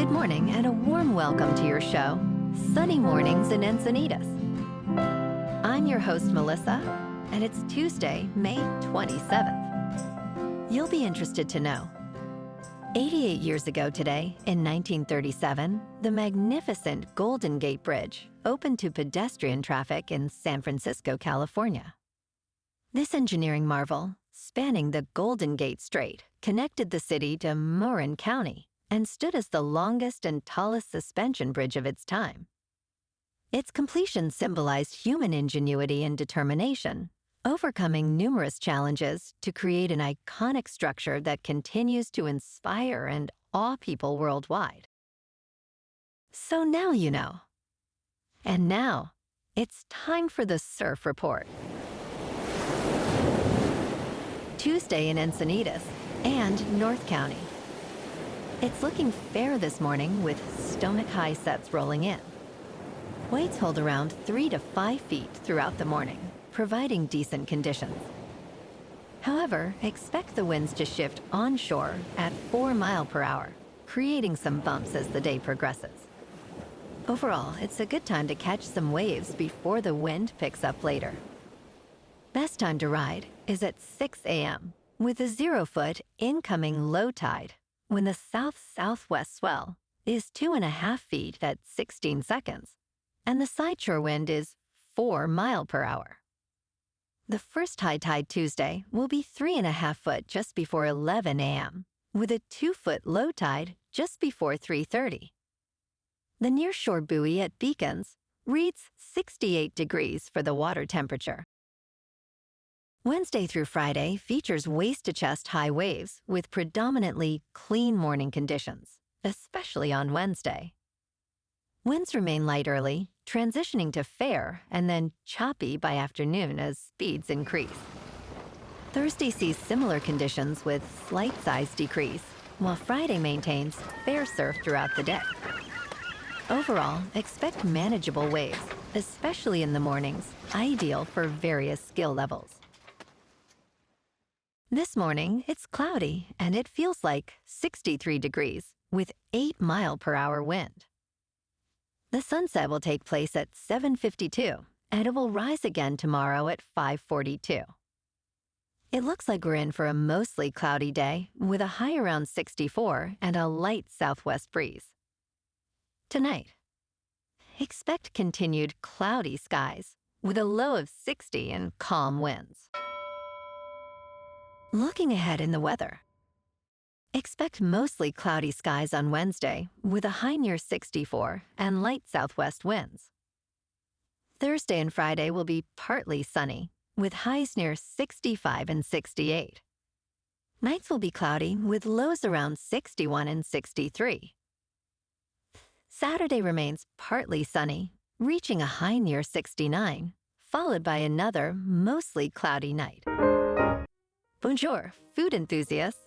Good morning and a warm welcome to your show, Sunny Mornings in Encinitas. I'm your host, Melissa, and it's Tuesday, May 27th. You'll be interested to know 88 years ago today, in 1937, the magnificent Golden Gate Bridge opened to pedestrian traffic in San Francisco, California. This engineering marvel, spanning the Golden Gate Strait, connected the city to Marin County and stood as the longest and tallest suspension bridge of its time. Its completion symbolized human ingenuity and determination, overcoming numerous challenges to create an iconic structure that continues to inspire and awe people worldwide. So now you know. And now, it's time for the Surf Report. Tuesday in Encinitas and North County. It's looking fair this morning with stomach-high sets rolling in. Waves hold around 3 to 5 feet throughout the morning, providing decent conditions. However, expect the winds to shift onshore at 4 miles per hour, creating some bumps as the day progresses. Overall, it's a good time to catch some waves before the wind picks up later. Best time to ride is at 6 a.m. with a 0-foot incoming low tide when the south-southwest swell is 2.5 feet at 16 seconds and the sideshore wind is 4 miles per hour. The first high tide Tuesday will be 3.5 foot just before 11 a.m. with a 2-foot low tide just before 3:30. The nearshore buoy at Beacons reads 68 degrees for the water temperature. Wednesday through Friday features waist-to-chest high waves with predominantly clean morning conditions, especially on Wednesday. Winds remain light early, transitioning to fair and then choppy by afternoon as speeds increase. Thursday sees similar conditions with slight size decrease, while Friday maintains fair surf throughout the day. Overall, expect manageable waves, especially in the mornings, ideal for various skill levels. This morning, it's cloudy and it feels like 63 degrees with 8 miles per hour wind. The sunset will take place at 7:52 and it will rise again tomorrow at 5:42. It looks like we're in for a mostly cloudy day with a high around 64 and a light southwest breeze. Tonight, expect continued cloudy skies with a low of 60 and calm winds. Looking ahead in the weather, expect mostly cloudy skies on Wednesday with a high near 64 and light southwest winds. Thursday and Friday will be partly sunny with highs near 65 and 68. Nights will be cloudy with lows around 61 and 63. Saturday remains partly sunny, reaching a high near 69, followed by another mostly cloudy night. Bonjour, food enthusiasts.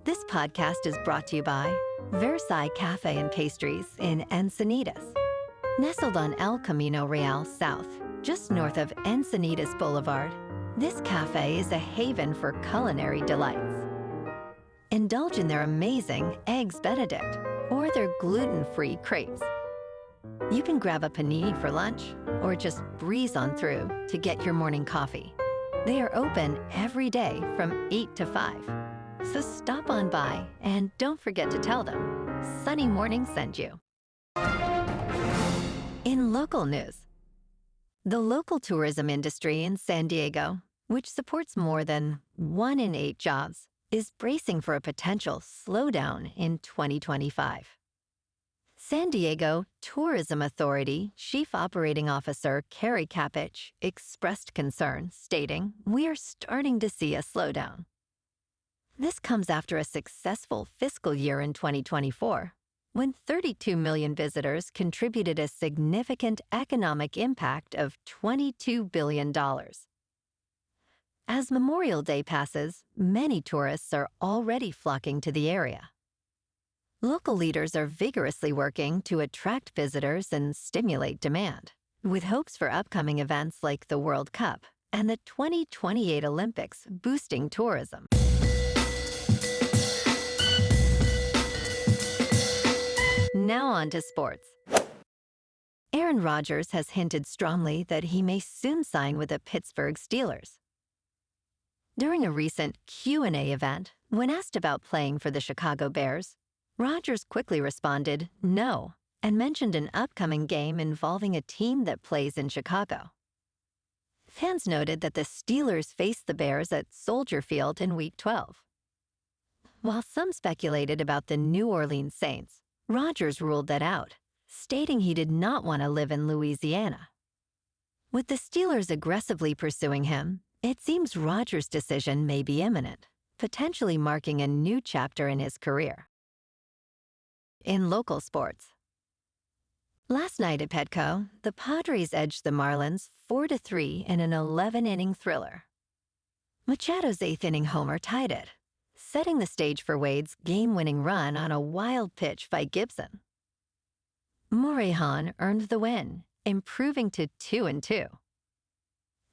This podcast is brought to you by Versailles Cafe and Pastries in Encinitas. Nestled on El Camino Real South, just north of Encinitas Boulevard, this cafe is a haven for culinary delights. Indulge in their amazing Eggs Benedict or their gluten-free crepes. You can grab a panini for lunch or just breeze on through to get your morning coffee. They are open every day from 8 to 5. So stop on by and don't forget to tell them Sunny Morning sent you. In local news, the local tourism industry in San Diego, which supports more than 1 in 8 jobs, is bracing for a potential slowdown in 2025. San Diego Tourism Authority Chief Operating Officer Carrie Capich expressed concern, stating, "We are starting to see a slowdown." This comes after a successful fiscal year in 2024, when 32 million visitors contributed a significant economic impact of $22 billion. As Memorial Day passes, many tourists are already flocking to the area. Local leaders are vigorously working to attract visitors and stimulate demand, with hopes for upcoming events like the World Cup and the 2028 Olympics boosting tourism. Now on to sports. Aaron Rodgers has hinted strongly that he may soon sign with the Pittsburgh Steelers. During a recent Q&A event, when asked about playing for the Chicago Bears, Rodgers quickly responded no and mentioned an upcoming game involving a team that plays in Chicago. Fans noted that the Steelers faced the Bears at Soldier Field in Week 12. While some speculated about the New Orleans Saints, Rodgers ruled that out, stating he did not want to live in Louisiana. With the Steelers aggressively pursuing him, it seems Rodgers' decision may be imminent, potentially marking a new chapter in his career. In local sports. Last night at Petco, the Padres edged the Marlins 4-3 in an 11-inning thriller. Machado's 8th-inning homer tied it, setting the stage for Wade's game-winning run on a wild pitch by Gibson. Morejon earned the win, improving to 2-2.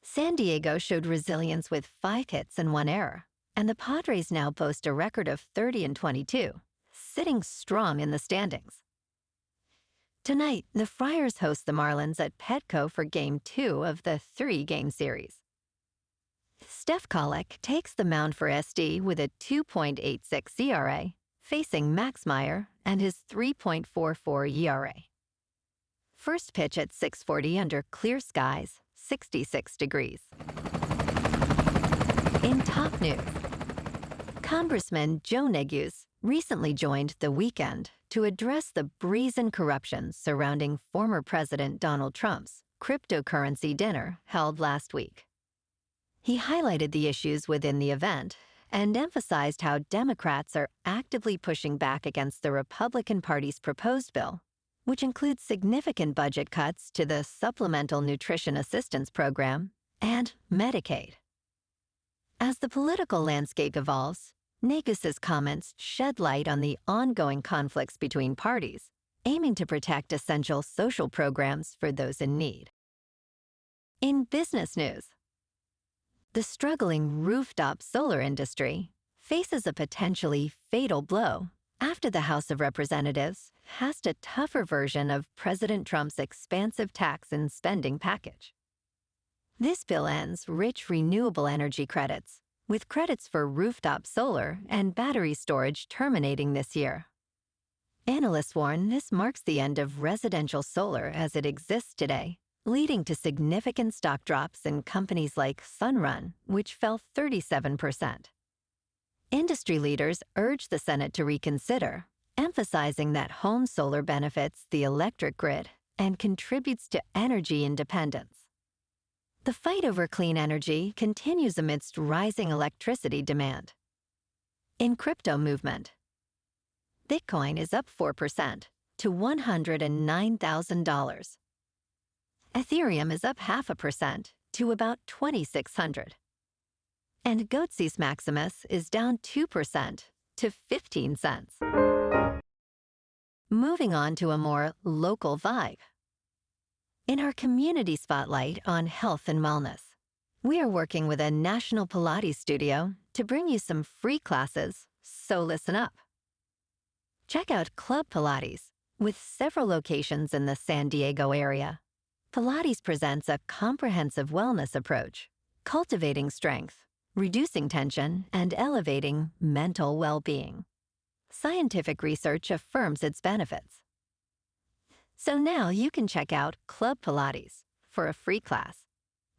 San Diego showed resilience with 5 hits and 1 error, and the Padres now boast a record of 30-22, sitting strong in the standings. Tonight, the Friars host the Marlins at Petco for Game 2 of the 3-game series. Stephen Kolek takes the mound for SD with a 2.86 ERA, facing Max Meyer and his 3.44 ERA. First pitch at 6:40 under clear skies, 66 degrees. In top news, Congressman Joe Neguse recently joined The Weekend to address the brazen corruption surrounding former President Donald Trump's cryptocurrency dinner held last week. He highlighted the issues within the event and emphasized how Democrats are actively pushing back against the Republican Party's proposed bill, which includes significant budget cuts to the Supplemental Nutrition Assistance Program and Medicaid. As the political landscape evolves, Neguse's comments shed light on the ongoing conflicts between parties, aiming to protect essential social programs for those in need. In business news, the struggling rooftop solar industry faces a potentially fatal blow after the House of Representatives passed a tougher version of President Trump's expansive tax and spending package. This bill ends rich renewable energy credits, with credits for rooftop solar and battery storage terminating this year. Analysts warn this marks the end of residential solar as it exists today, leading to significant stock drops in companies like Sunrun, which fell 37%. Industry leaders urge the Senate to reconsider, emphasizing that home solar benefits the electric grid and contributes to energy independence. The fight over clean energy continues amidst rising electricity demand. In crypto movement, Bitcoin is up 4% to $109,000. Ethereum is up 0.5% to about 2,600. And Goatse's Maximus is down 2% to 15 cents. Moving on to a more local vibe. In our community spotlight on health and wellness, we are working with a national Pilates studio to bring you some free classes, so listen up. Check out Club Pilates, with several locations in the San Diego area. Pilates presents a comprehensive wellness approach, cultivating strength, reducing tension, and elevating mental well-being. Scientific research affirms its benefits. So now you can check out Club Pilates for a free class,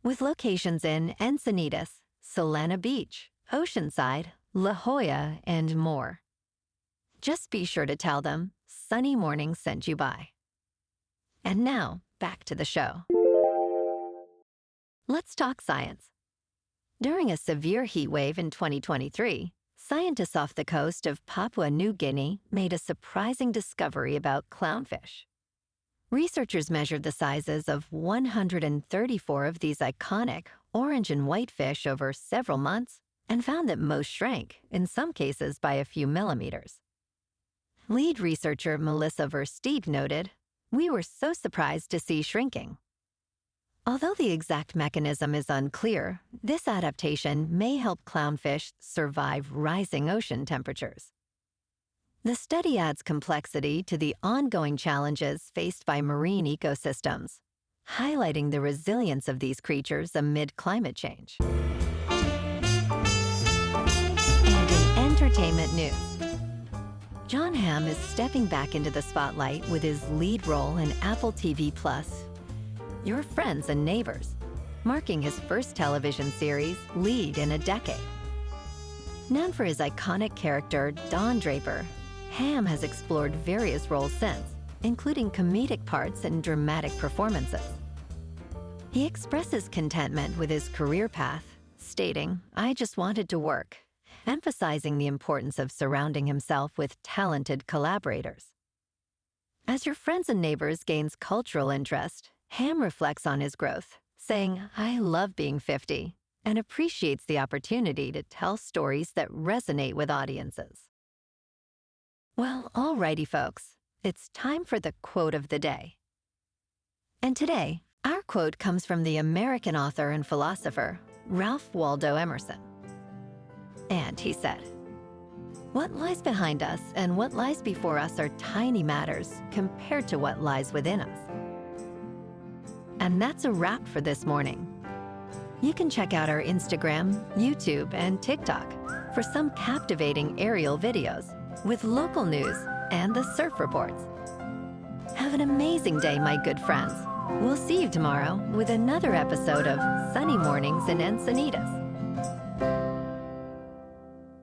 with locations in Encinitas, Solana Beach, Oceanside, La Jolla, and more. Just be sure to tell them Sunny Morning sent you by. And now, back to the show. Let's talk science. During a severe heat wave in 2023, scientists off the coast of Papua New Guinea made a surprising discovery about clownfish. Researchers measured the sizes of 134 of these iconic orange and white fish over several months and found that most shrank, in some cases by a few millimeters. Lead researcher Melissa Versteeg noted, "We were so surprised to see shrinking." Although the exact mechanism is unclear, this adaptation may help clownfish survive rising ocean temperatures. The study adds complexity to the ongoing challenges faced by marine ecosystems, highlighting the resilience of these creatures amid climate change. And in entertainment news, Jon Hamm is stepping back into the spotlight with his lead role in Apple TV Plus, Your Friends and Neighbors, marking his first television series lead in a decade. Known for his iconic character, Don Draper, Hamm has explored various roles since, including comedic parts and dramatic performances. He expresses contentment with his career path, stating, "I just wanted to work," emphasizing the importance of surrounding himself with talented collaborators. As Your Friends and Neighbors gains cultural interest, Hamm reflects on his growth, saying, "I love being 50," and appreciates the opportunity to tell stories that resonate with audiences. Well, alrighty, folks, it's time for the quote of the day. And today, our quote comes from the American author and philosopher, Ralph Waldo Emerson. And he said, "What lies behind us and what lies before us are tiny matters compared to what lies within us." And that's a wrap for this morning. You can check out our Instagram, YouTube, and TikTok for some captivating aerial videos with local news and the surf reports. Have an amazing day, my good friends. We'll see you tomorrow with another episode of Sunny Mornings in Encinitas.